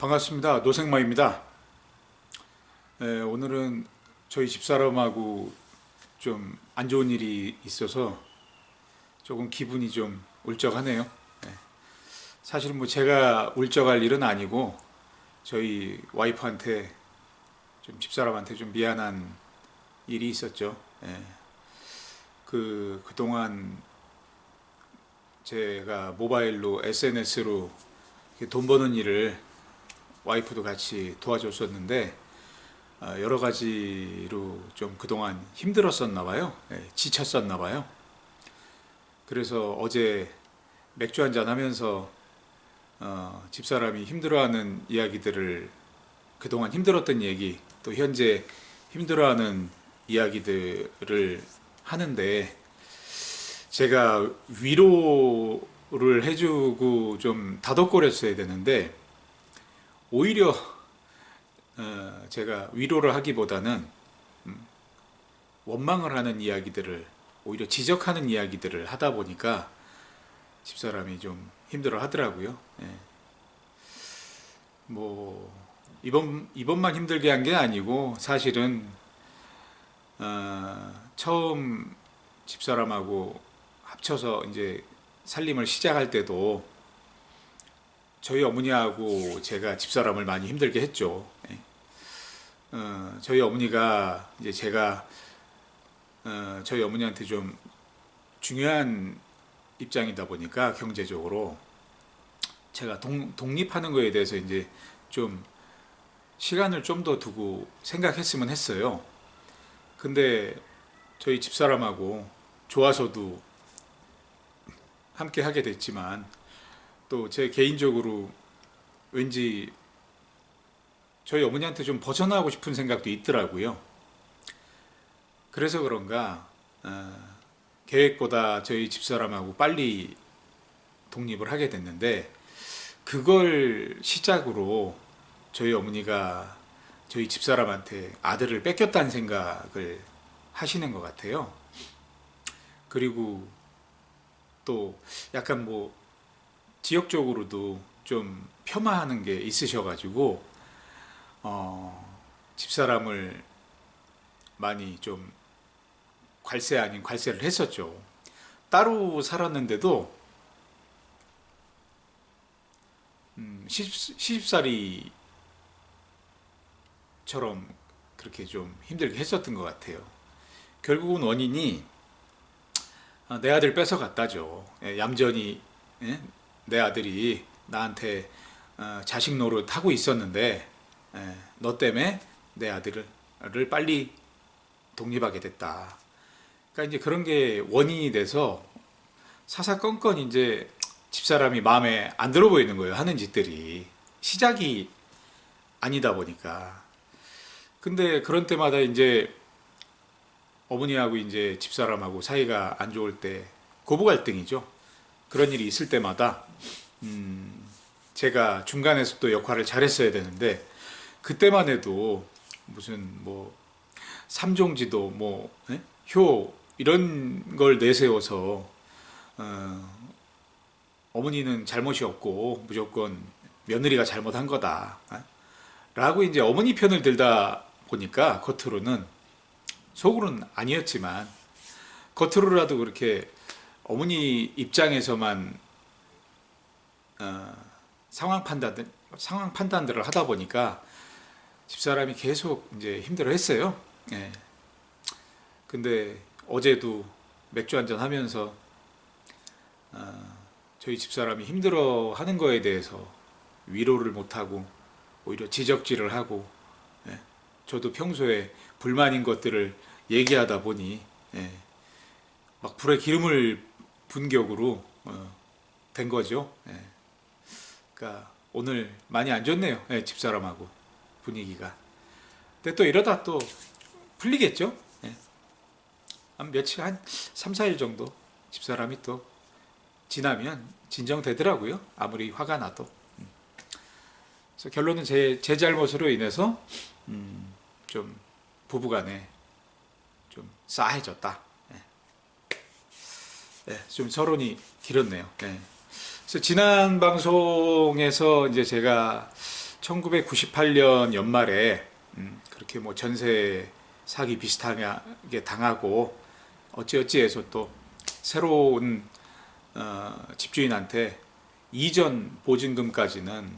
반갑습니다. 노생마입니다. 오늘은 저희 집사람하고 좀 안 좋은 일이 있어서 조금 기분이 좀 울적하네요. 사실 뭐 제가 울적할 일은 아니고 저희 와이프한테 집사람한테 좀 미안한 일이 있었죠. 그동안 제가 모바일로 SNS로 돈 버는 일을 와이프도 같이 도와줬었는데 여러 가지로 좀 그동안 힘들었었나 봐요. 지쳤었나 봐요. 그래서 어제 맥주 한잔 하면서 집사람이 힘들어하는 이야기들을, 그동안 힘들었던 얘기, 또 현재 힘들어하는 이야기들을 하는데, 제가 위로를 해주고 좀 다독거렸어야 되는데 오히려 제가 위로를 하기보다는 원망을 하는 이야기들을, 오히려 지적하는 이야기들을 하다 보니까 집사람이 좀 힘들어 하더라고요. 뭐 이번만 힘들게 한 게 아니고 사실은 처음 집사람하고 합쳐서 이제 살림을 시작할 때도 저희 어머니하고 제가 집사람을 많이 힘들게 했죠. 저희 어머니가 이제 제가 저희 어머니한테 좀 중요한 입장이다 보니까 경제적으로 제가 독립하는 거에 대해서 이제 좀 시간을 좀 더 두고 생각했으면 했어요. 근데 저희 집사람하고 좋아서도 함께 하게 됐지만 또 제 개인적으로 왠지 저희 어머니한테 좀 벗어나고 싶은 생각도 있더라고요. 그래서 그런가 계획보다 저희 집사람하고 빨리 독립을 하게 됐는데, 그걸 시작으로 저희 어머니가 저희 집사람한테 아들을 뺏겼다는 생각을 하시는 것 같아요. 그리고 또 약간 뭐 지역적으로도 좀 폄하하는 게 있으셔가지고 집사람을 많이 좀 괄세 아닌 괄세를 했었죠. 따로 살았는데도 시집살이처럼 그렇게 좀 힘들게 했었던 것 같아요. 결국은 원인이 내 아들 뺏어갔다죠. 얌전히 내 아들이 나한테 자식 노릇 하고 있었는데 너 때문에 내 아들을 빨리 독립하게 됐다. 그러니까 이제 그런 게 원인이 돼서 사사건건 이제 집사람이 마음에 안 들어 보이는 거예요. 하는 짓들이 시작이 아니다 보니까. 근데 그런 때마다 이제 어머니하고 이제 집사람하고 사이가 안 좋을 때 고부 갈등이죠. 그런 일이 있을 때마다 제가 중간에서 또 역할을 잘했어야 되는데, 그때만 해도 무슨 뭐 삼종지도 뭐 효 이런 걸 내세워서 어머니는 잘못이 없고 무조건 며느리가 잘못한 거다 라고 이제 어머니 편을 들다 보니까, 겉으로는, 속으로는 아니었지만 겉으로라도 그렇게 어머니 입장에서만 상황 판단들을 하다 보니까 집사람이 계속 이제 힘들어 했어요. 근데 어제도 맥주 한잔 하면서 저희 집사람이 힘들어 하는 거에 대해서 위로를 못하고 오히려 지적질을 하고, 저도 평소에 불만인 것들을 얘기하다 보니 막 불에 기름을 분 격으로 된 거죠. 그러니까 오늘 많이 안 좋네요. 집사람하고 분위기가. 근데 또 이러다 또 풀리겠죠. 한 며칠, 한 3, 4일 정도 집사람이 또 지나면 진정되더라고요. 아무리 화가 나도. 그래서 결론은 제 잘못으로 인해서 좀 부부간에 좀 싸해졌다. 좀 서론이 길었네요. 그래서 지난 방송에서 이제 제가 1998년 연말에 그렇게 뭐 전세 사기 비슷하게 당하고 어찌어찌해서 또 새로운 집주인한테 이전 보증금까지는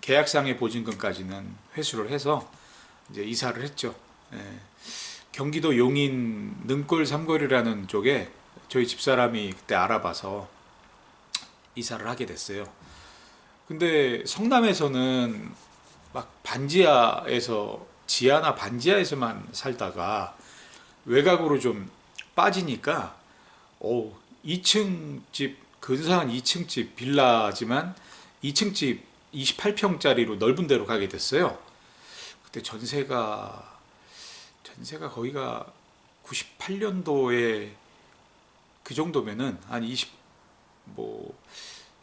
계약상의 보증금까지는 회수를 해서 이제 이사를 했죠. 예. 경기도 용인 능골 삼거리라는 쪽에 저희 집사람이 그때 알아봐서 이사를 하게 됐어요. 근데 성남에서는 막 반지하에서 지하나 반지하에서만 살다가 외곽으로 좀 빠지니까 2층 집, 근사한 2층 집 빌라지만 2층 집 28평짜리로 넓은 데로 가게 됐어요. 그때 전세가 거기가 98년도에 그 정도면은 한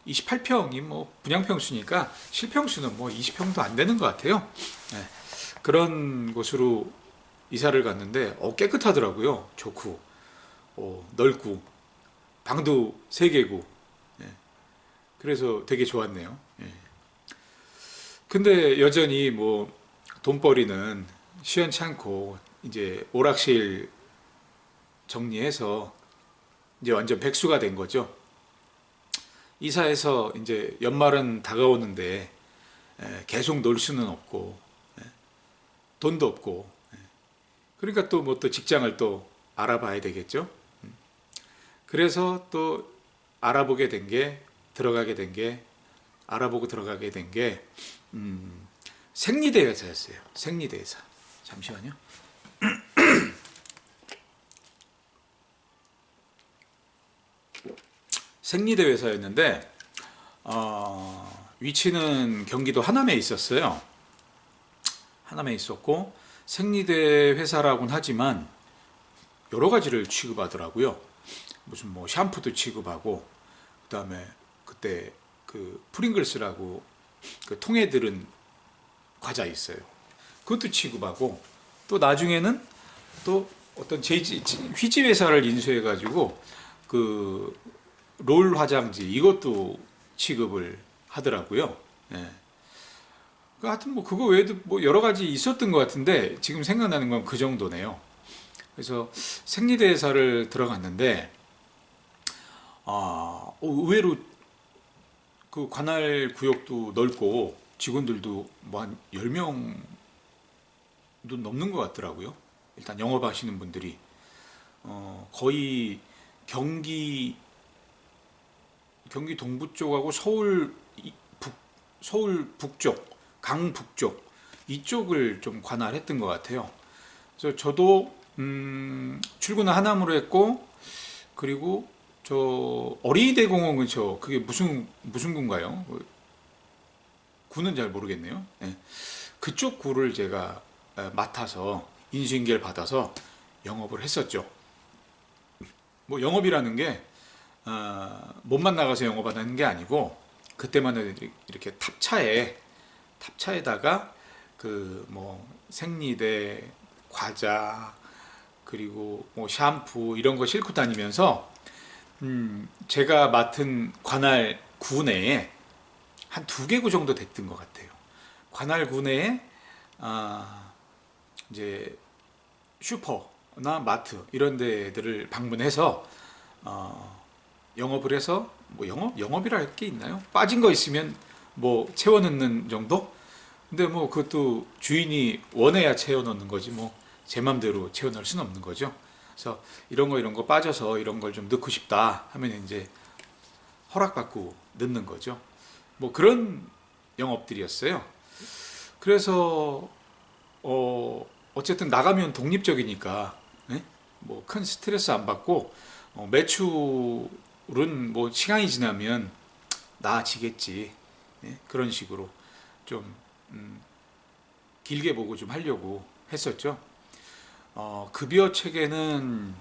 28평이 뭐 분양평수니까 실평수는 뭐 20평도 안 되는 것 같아요. 네. 그런 곳으로 이사를 갔는데 깨끗하더라고요. 좋고 넓고 방도 3개고 그래서 되게 좋았네요. 예. 근데 여전히 뭐 돈벌이는 시원치 않고 이제 오락실 정리해서 이제 완전 백수가 된 거죠. 이사해서 이제 연말은 다가오는데 계속 놀 수는 없고 돈도 없고 그러니까 또 뭐 또 직장을 또 알아봐야 되겠죠. 그래서 또 알아보게 된 게 알아보고 들어가게 된 게 생리대 회사였어요. 생리대 회사. 잠시만요. 생리대 회사였는데 위치는 경기도 하남에 있었어요. 하남에 있었고 생리대 회사라고는 하지만 여러 가지를 취급하더라고요. 무슨 뭐 샴푸도 취급하고 그다음에 그때 그 프링글스라고 그 통에 들은 과자 있어요. 그것도 취급하고 또 나중에는 또 어떤 휘지 회사를 인수해 가지고 그 롤 화장지 이것도 취급을 하더라고요. 예. 하여튼 뭐 그거 외에도 뭐 여러 가지 있었던 것 같은데 지금 생각나는 건 그 정도네요. 그래서 생리대 회사를 들어갔는데 의외로 그 관할 구역도 넓고 직원들도 뭐 한 10명도 넘는 것 같더라고요. 일단 영업하시는 분들이 거의 경기 동부 쪽하고 서울 북쪽, 강북쪽 이쪽을 좀 관할했던 것 같아요. 그래서 저도 출근을 하남으로 했고 그리고 저 어린이대공원 근처 그게 무슨 구인가요? 구는 잘 모르겠네요. 네. 그쪽 구를 제가 맡아서 인수인계를 받아서 영업을 했었죠. 뭐 영업이라는 게 몸만 나가서 영업하는 게 아니고 그때만 해도 이렇게 탑차에다가 그 뭐 생리대, 과자 그리고 뭐 샴푸 이런 거 싣고 다니면서 제가 맡은 관할 구 내에 한 2개 구 정도 됐던 것 같아요. 관할 구 내에 이제 슈퍼나 마트 이런 데들을 방문해서 영업을 해서 뭐 영업이라 할 게 있나요? 빠진 거 있으면 뭐 채워 넣는 정도? 근데 뭐 그것도 주인이 원해야 채워 넣는 거지 뭐 제 맘대로 채워 넣을 수는 없는 거죠. 그래서 이런 거 빠져서 이런 걸 좀 넣고 싶다 하면 이제 허락받고 넣는 거죠. 뭐 그런 영업들이었어요. 그래서 어쨌든 나가면 독립적이니까 뭐 큰 스트레스 안 받고 매출은 뭐 시간이 지나면 나아지겠지. 그런 식으로 좀 길게 보고 좀 하려고 했었죠. 급여 체계는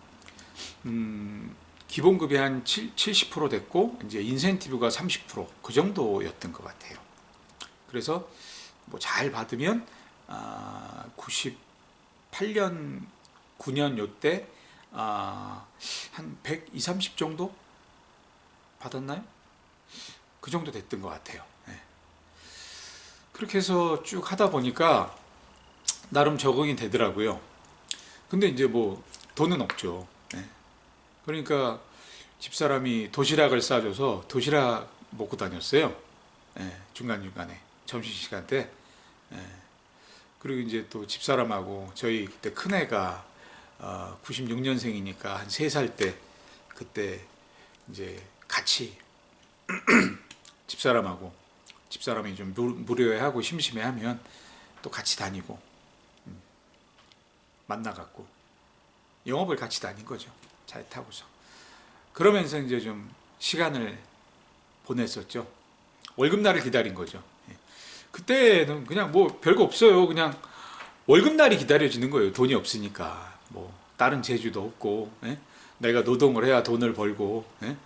기본급이 한 70% 됐고 이제 인센티브가 30%그 정도였던 것 같아요. 그래서 뭐 잘 받으면 98년 9년 요때 한 120, 30 정도 받았나요? 그 정도 됐던 것 같아요. 네. 그렇게 해서 쭉 하다 보니까 나름 적응이 되더라고요. 근데 이제 뭐 돈은 없죠. 예. 그러니까 집사람이 도시락을 싸줘서 도시락 먹고 다녔어요. 예, 중간중간에 점심시간 때. 예. 그리고 이제 또 집사람하고 저희 그때 큰애가 96년생이니까 한 3살 때 그때 이제 같이 집사람하고 집사람이 좀 무료해하고 심심해하면 또 같이 다니고 만나갖고 영업을 같이 다닌 거죠. 잘 타고서. 그러면서 이제 좀 시간을 보냈었죠. 월급날을 기다린 거죠. 예. 그때는 그냥 뭐 별거 없어요. 그냥 월급날이 기다려지는 거예요. 돈이 없으니까. 뭐 다른 재주도 없고, 예? 내가 노동을 해야 돈을 벌고, 예?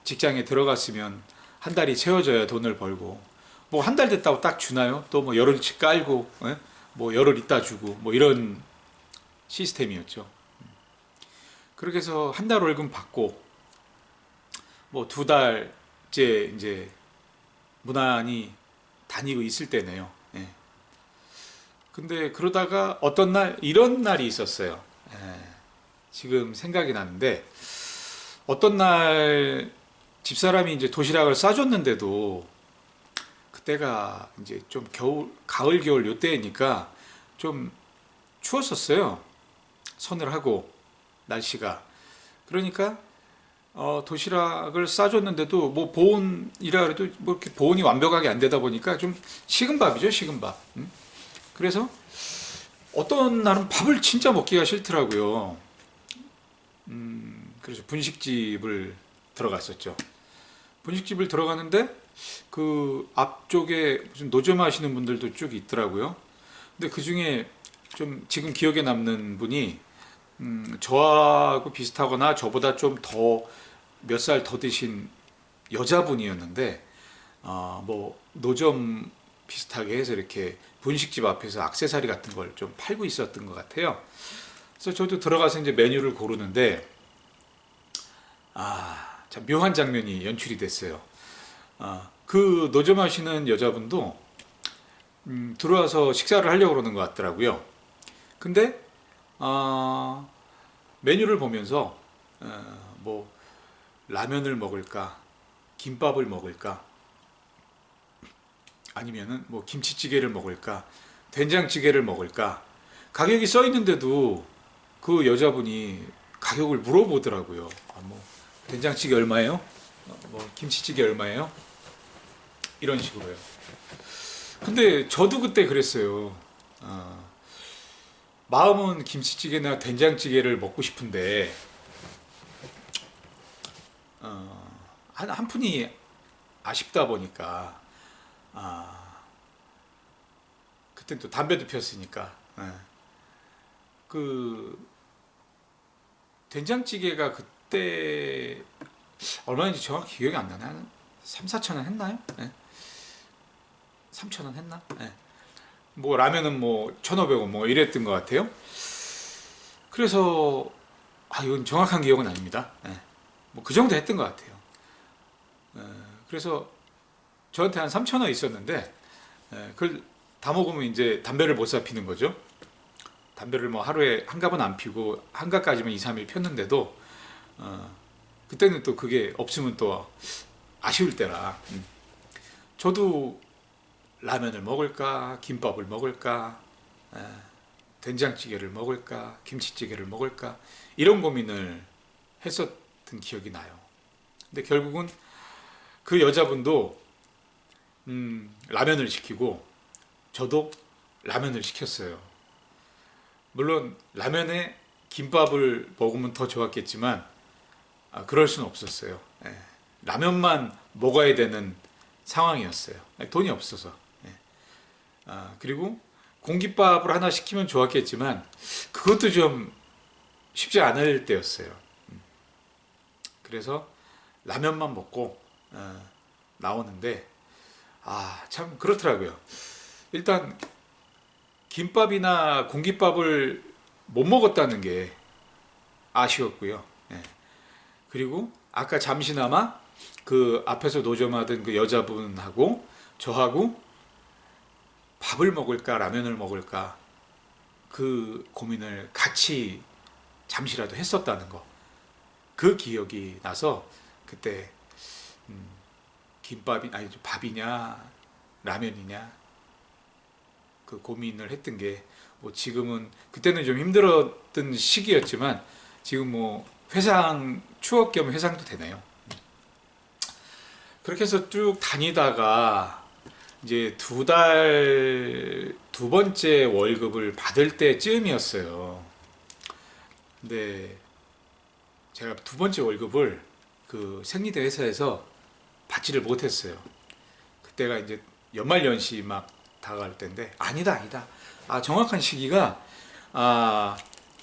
직장에 들어갔으면 한 달이 채워져야 돈을 벌고, 뭐 한 달 됐다고 딱 주나요? 또 뭐 열흘치 깔고, 예? 뭐 열흘 있다 주고, 뭐 이런 시스템이었죠. 그렇게 해서 한 달 월급 받고, 뭐 2달째 이제 무난히 다니고 있을 때네요. 예. 근데 그러다가 어떤 날 이런 날이 있었어요. 예. 지금 생각이 나는데 어떤 날 집사람이 이제 도시락을 싸줬는데도 그때가 이제 좀 가을 겨울 요때니까 좀 추웠었어요. 서늘하고 날씨가. 그러니까 도시락을 싸줬는데도 뭐 보온이라 그래도 뭐 이렇게 보온이 완벽하게 안 되다 보니까 좀 식은 밥이죠, 식은 밥. 그래서 어떤 날은 밥을 진짜 먹기가 싫더라고요. 그래서 분식집을 들어갔었죠. 분식집을 들어갔는데 그 앞쪽에 무슨 노점 하시는 분들도 쭉 있더라고요. 근데 그 중에 좀 지금 기억에 남는 분이 저하고 비슷하거나 저보다 좀 더 몇 살 더 드신 여자분이었는데 뭐 노점 비슷하게 해서 이렇게 분식집 앞에서 액세서리 같은 걸 좀 팔고 있었던 것 같아요. 그래서 저도 들어가서 이제 메뉴를 고르는데 참 묘한 장면이 연출이 됐어요. 그 노점 하시는 여자분도 들어와서 식사를 하려고 그러는 것 같더라고요. 근데 메뉴를 보면서 뭐 라면을 먹을까, 김밥을 먹을까, 아니면은 뭐 김치찌개를 먹을까, 된장찌개를 먹을까, 가격이 써 있는데도 그 여자분이 가격을 물어보더라고요. 뭐 된장찌개 얼마예요? 뭐 김치찌개 얼마예요? 이런 식으로요. 근데 저도 그때 그랬어요. 마음은 김치찌개나 된장찌개를 먹고 싶은데 한 푼이 아쉽다 보니까 그땐 또 담배도 피웠으니까 그 된장찌개가 그때 얼마인지 정확히 기억이 안 나네. 한 3, 4천 원 했나요? 네. 3천 원 했나? 네. 뭐 라면은 뭐 1,500원 뭐 이랬던 것 같아요. 그래서 이건 정확한 기억은 아닙니다. 네. 뭐 그 정도 했던 것 같아요. 그래서 저한테 한 3천 원 있었는데 그걸 다 먹으면 이제 담배를 못 사 피는 거죠. 담배를 뭐 하루에 한 갑은 안 피고 한 갑까지만 2, 3일 폈는데도 그때는 또 그게 없으면 또 아쉬울 때라 저도 라면을 먹을까, 김밥을 먹을까, 된장찌개를 먹을까, 김치찌개를 먹을까 이런 고민을 했었던 기억이 나요. 근데 결국은 그 여자분도 라면을 시키고 저도 라면을 시켰어요. 물론 라면에 김밥을 먹으면 더 좋았겠지만 그럴 수는 없었어요. 라면만 먹어야 되는 상황이었어요. 돈이 없어서. 그리고 공깃밥을 하나 시키면 좋았겠지만 그것도 좀 쉽지 않을 때였어요. 그래서 라면만 먹고 나오는데 참 그렇더라고요. 일단 김밥이나 공깃밥을 못 먹었다는 게 아쉬웠고요. 그리고 아까 잠시나마 그 앞에서 노점하던 그 여자분하고 저하고 밥을 먹을까 라면을 먹을까 그 고민을 같이 잠시라도 했었다는 거, 그 기억이 나서 그때 김밥이 아니 밥이냐 라면이냐 그 고민을 했던 게, 뭐 지금은 그때는 좀 힘들었던 시기였지만 지금 뭐 회상, 추억 겸 회상도 되네요. 그렇게 해서 쭉 다니다가 이제 두 번째 월급을 받을 때쯤이었어요. 근데 제가 두 번째 월급을 그 생리대 회사에서 받지를 못했어요. 그때가 이제 연말연시 막 다가갈 때인데, 아니다. 정확한 시기가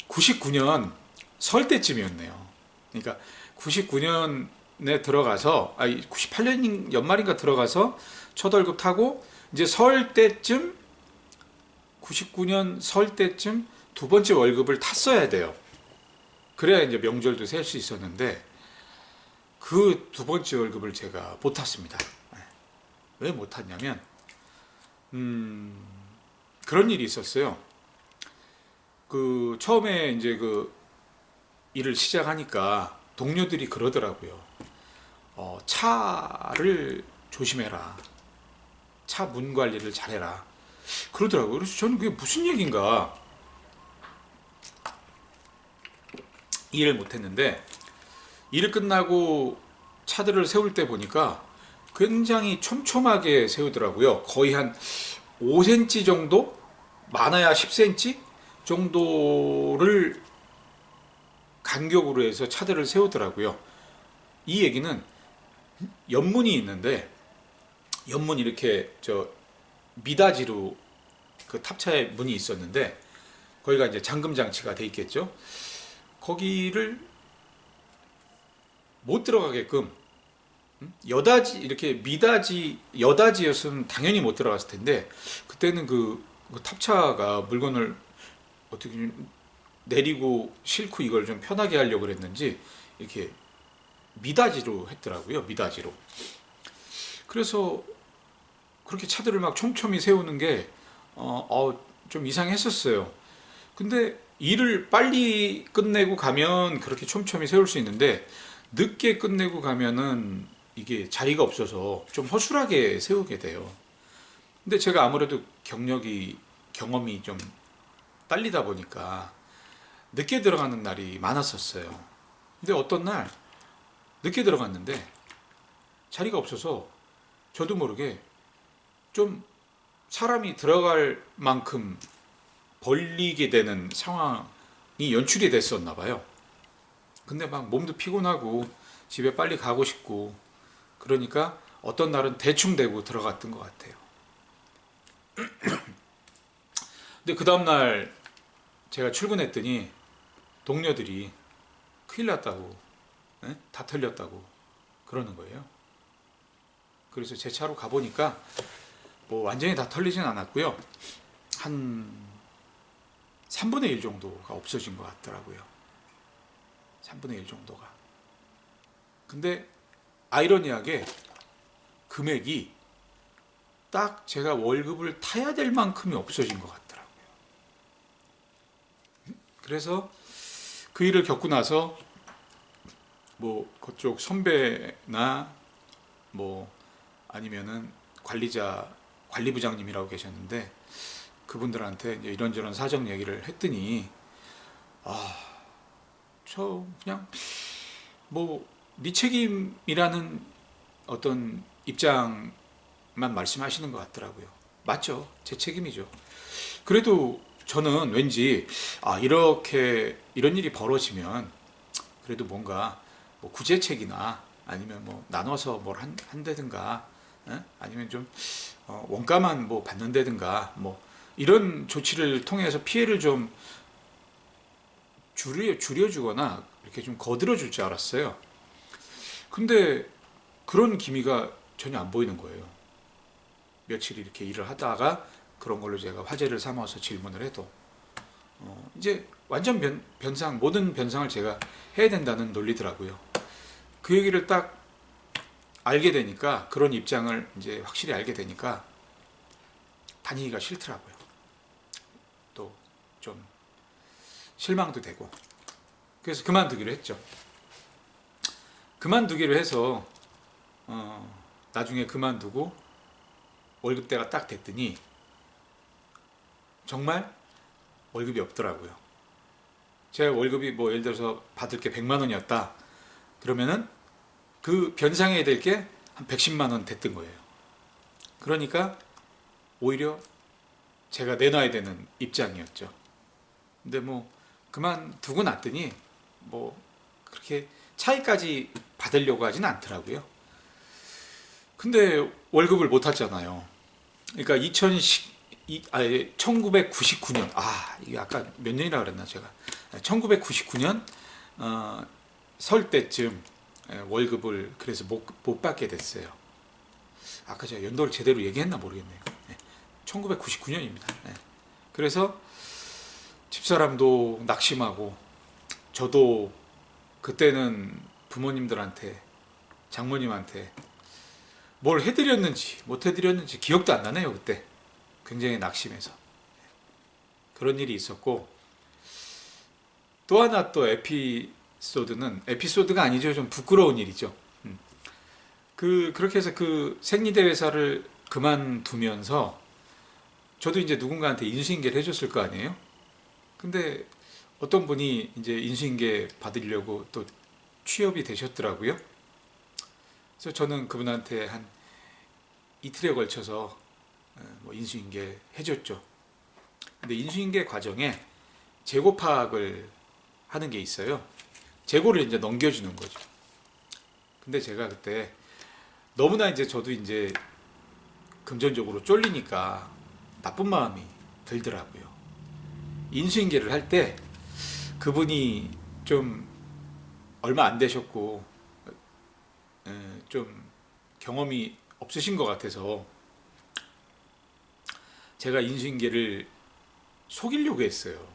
99년 설 때쯤이었네요. 그러니까 99년에 들어가서 98년 연말인가 들어가서 첫 월급 타고 이제 설 때쯤, 99년 설 때쯤 두 번째 월급을 탔어야 돼요. 그래야 이제 명절도 셀 수 있었는데 그 두 번째 월급을 제가 못 탔습니다. 왜 못 탔냐면 그런 일이 있었어요. 그 처음에 이제 그 일을 시작하니까 동료들이 그러더라고요. 차를 조심해라. 차 문 관리를 잘해라. 그러더라고요. 그래서 저는 그게 무슨 얘기인가 이해를 못했는데, 일 끝나고 차들을 세울 때 보니까 굉장히 촘촘하게 세우더라고요. 거의 한 5cm 정도? 많아야 10cm 정도를 간격으로 해서 차들을 세우더라고요. 이 얘기는 연문이 있는데, 연문 이렇게 미닫이로 그 탑차에 문이 있었는데 거기가 이제 잠금 장치가 돼 있겠죠. 거기를 못 들어가게끔 여닫이, 이렇게 미닫이, 여닫이였으면 당연히 못 들어갔을 텐데, 그때는 그 탑차가 물건을 어떻게 내리고 싣고 이걸 좀 편하게 하려고 그랬는지 이렇게 미닫이로 했더라고요. 미닫이로. 그래서 그렇게 차들을 막 촘촘히 세우는 게 좀 이상했었어요. 근데 일을 빨리 끝내고 가면 그렇게 촘촘히 세울 수 있는데, 늦게 끝내고 가면은 이게 자리가 없어서 좀 허술하게 세우게 돼요. 근데 제가 아무래도 경험이 좀 딸리다 보니까 늦게 들어가는 날이 많았었어요. 근데 어떤 날 늦게 들어갔는데 자리가 없어서 저도 모르게 좀 사람이 들어갈 만큼 벌리게 되는 상황이 연출이 됐었나 봐요. 근데 막 몸도 피곤하고 집에 빨리 가고 싶고 그러니까 어떤 날은 대충 되고 들어갔던 것 같아요. 근데 그 다음날 제가 출근했더니 동료들이 큰일 났다고, 다 털렸다고 그러는 거예요. 그래서 제 차로 가보니까 뭐 완전히 다 털리진 않았고요. 한 3분의 1 정도가 없어진 것 같더라고요. 3분의 1 정도가. 근데 아이러니하게 금액이 딱 제가 월급을 타야 될 만큼이 없어진 것 같더라고요. 그래서 그 일을 겪고 나서 뭐 그쪽 선배나 뭐 아니면은 관리부장님이라고 계셨는데 그분들한테 이제 이런저런 사정 얘기를 했더니 저 그냥 뭐 네 책임이라는 어떤 입장만 말씀하시는 것 같더라고요. 맞죠? 제 책임이죠. 그래도 저는 왠지 이렇게 이런 일이 벌어지면 그래도 뭔가 뭐 구제책이나 아니면 뭐 나눠서 뭘 한다든가, 아니면 좀 원가만 뭐 받는다든가 뭐 이런 조치를 통해서 피해를 좀 줄여주거나 이렇게 좀 거들어줄 줄 알았어요. 근데 그런 기미가 전혀 안 보이는 거예요. 며칠 이렇게 일을 하다가 그런 걸로 제가 화제를 삼아서 질문을 해도 이제 완전 변상, 모든 변상을 제가 해야 된다는 논리더라고요. 그 얘기를 딱 알게 되니까, 그런 입장을 이제 확실히 알게 되니까 다니기가 싫더라고요. 또 좀 실망도 되고. 그래서 그만두기로 했죠. 그만두기로 해서 나중에 그만두고 월급대가 딱 됐더니 정말 월급이 없더라고요. 제 월급이 뭐 예를 들어서 받을 게 100만 원이었다 그러면은 그 변상해야 될 게 한 110만 원 됐던 거예요. 그러니까 오히려 제가 내놔야 되는 입장이었죠. 근데 뭐 그만두고 났더니 뭐 그렇게 차이까지 받으려고 하진 않더라고요. 근데 월급을 못 탔잖아요. 그러니까 1999년, 이게 아까 몇 년이라 그랬나 제가. 1999년 설 때쯤 월급을 그래서 못 받게 됐어요. 아까 제가 연도를 제대로 얘기했나 모르겠네요. 1999년입니다. 그래서 집사람도 낙심하고 저도 그때는 부모님들한테, 장모님한테 뭘 해드렸는지 못 해드렸는지 기억도 안 나네요. 그때 굉장히 낙심해서 그런 일이 있었고, 또 하나 또 에피소드가 아니죠. 좀 부끄러운 일이죠. 그렇게 해서 그 생리대 회사를 그만두면서 저도 이제 누군가한테 인수인계를 해줬을 거 아니에요. 근데 어떤 분이 이제 인수인계 받으려고 또 취업이 되셨더라고요. 그래서 저는 그분한테 한 이틀에 걸쳐서 뭐 인수인계 해줬죠. 근데 인수인계 과정에 재고 파악을 하는 게 있어요. 재고를 이제 넘겨주는 거죠. 근데 제가 그때 너무나 이제 저도 이제 금전적으로 쫄리니까 나쁜 마음이 들더라고요. 인수인계를 할 때 그분이 좀 얼마 안 되셨고 좀 경험이 없으신 것 같아서 제가 인수인계를 속이려고 했어요.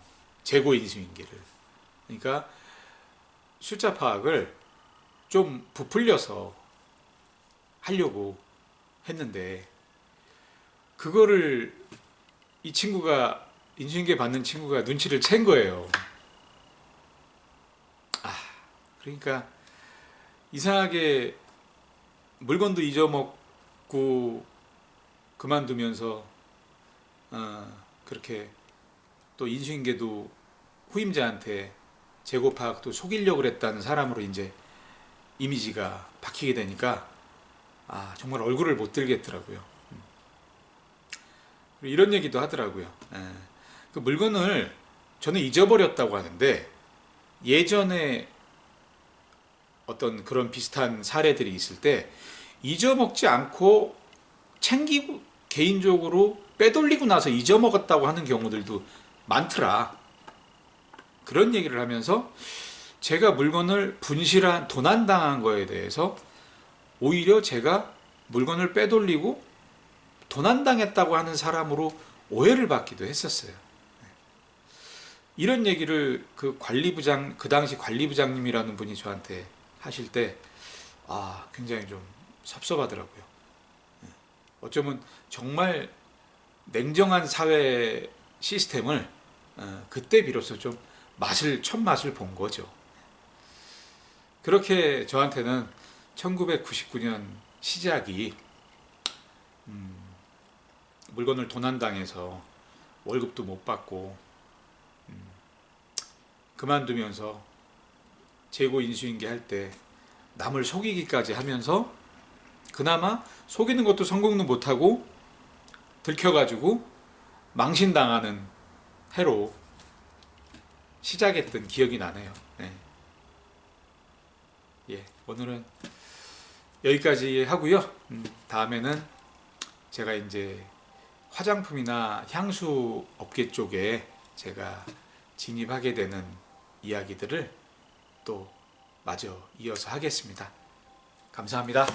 재고 인수인계를. 그러니까 숫자 파악을 좀 부풀려서 하려고 했는데 그거를 이 친구가, 인수인계 받는 친구가 눈치를 챈 거예요. 그러니까 이상하게 물건도 잊어먹고 그만두면서 그렇게 또 인수인계도 후임자한테 재고 파악도 속이려고 그랬다는 사람으로 이제 이미지가 박히게 되니까 정말 얼굴을 못 들겠더라고요. 이런 얘기도 하더라고요. 그 물건을 저는 잊어버렸다고 하는데 예전에 어떤 그런 비슷한 사례들이 있을 때 잊어먹지 않고 챙기고 개인적으로 빼돌리고 나서 잊어먹었다고 하는 경우들도 많더라. 그런 얘기를 하면서 제가 물건을 분실한, 도난당한 거에 대해서 오히려 제가 물건을 빼돌리고 도난당했다고 하는 사람으로 오해를 받기도 했었어요. 이런 얘기를 그 당시 관리부장님이라는 분이 저한테 하실 때 굉장히 좀 섭섭하더라고요. 어쩌면 정말 냉정한 사회 시스템을 그때 비로소 좀 첫 맛을 본 거죠. 그렇게 저한테는 1999년 시작이 물건을 도난당해서 월급도 못 받고 그만두면서 재고 인수인계 할 때 남을 속이기까지 하면서 그나마 속이는 것도 성공도 못하고 들켜가지고 망신당하는 해로 시작했던 기억이 나네요. 오늘은 여기까지 하고요. 다음에는 제가 이제 화장품이나 향수 업계 쪽에 제가 진입하게 되는 이야기들을 또 마저 이어서 하겠습니다. 감사합니다.